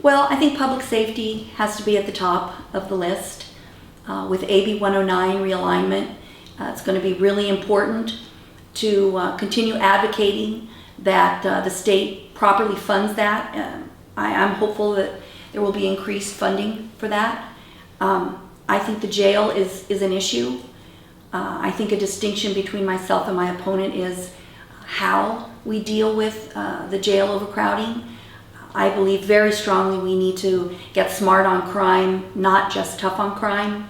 Well, I think public safety has to be at the top of the list. With AB 109 realignment, it's going to be really important to continue advocating that the state properly funds that. I'm hopeful that there will be increased funding for that. I think the jail is an issue. I think a distinction between myself and my opponent is how we deal with the jail overcrowding. I believe very strongly we need to get smart on crime, not just tough on crime.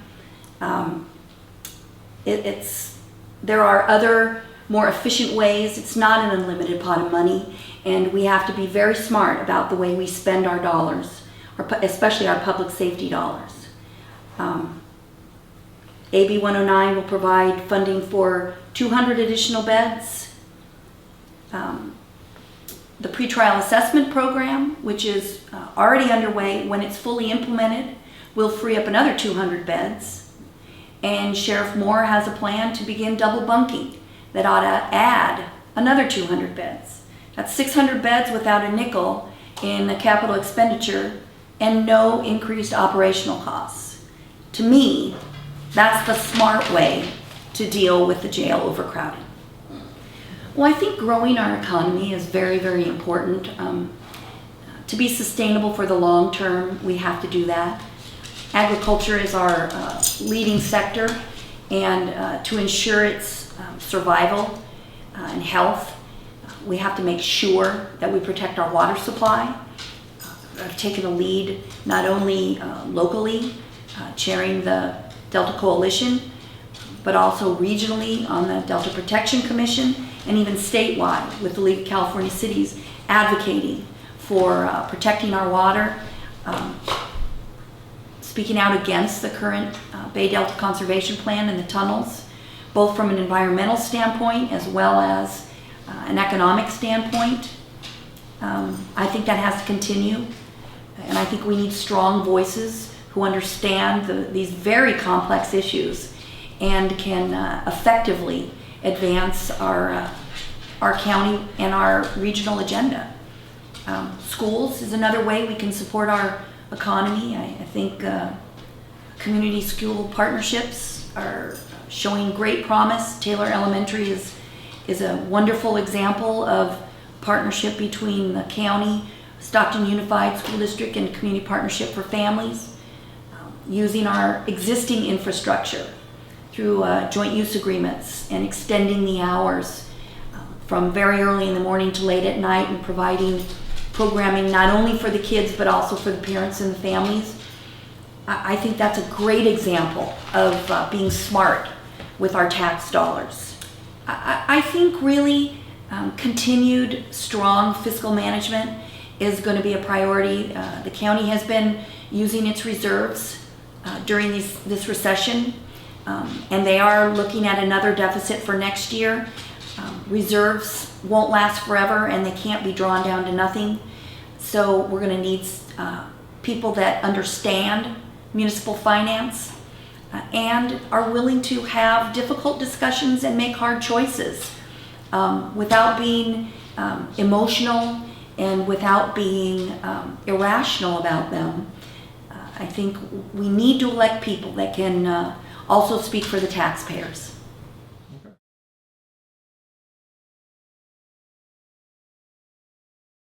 There are other more efficient ways. It's not an unlimited pot of money, and we have to be very smart about the way we spend our dollars, especially our public safety dollars. AB 109 will provide funding for 200 additional beds. The pretrial assessment program, which is already underway, when it's fully implemented, will free up another 200 beds. And Sheriff Moore has a plan to begin double bunking that ought to add another 200 beds. That's 600 beds without a nickel in the capital expenditure and no increased operational costs. To me, that's the smart way to deal with the jail overcrowding. Well, I think growing our economy is very, very important. To be sustainable for the long term, we have to do that. Agriculture is our leading sector, and to ensure its survival and health, we have to make sure that we protect our water supply. I've taken a lead not only locally, chairing the Delta Coalition, but also regionally on the Delta Protection Commission, and even statewide with the League of California Cities advocating for protecting our water, speaking out against the current Bay Delta Conservation Plan and the tunnels, both from an environmental standpoint as well as an economic standpoint. I think that has to continue, and I think we need strong voices who understand these very complex issues and can effectively advance our county and our regional agenda. Schools is another way we can support our economy. I think community school partnerships are showing great promise. Taylor Elementary is a wonderful example of partnership between the county, Stockton Unified School District, and Community Partnership for Families, using our existing infrastructure through joint use agreements and extending the hours from very early in the morning to late at night, and providing programming not only for the kids but also for the parents and the families. I think that's a great example of being smart with our tax dollars. I think really continued strong fiscal management is going to be a priority. The county has been using its reserves during this recession, and they are looking at another deficit for next year. Reserves won't last forever, and they can't be drawn down to nothing. So we're going to need people that understand municipal finance and are willing to have difficult discussions and make hard choices without being emotional and without being irrational about them. I think we need to elect people that can also speak for the taxpayers.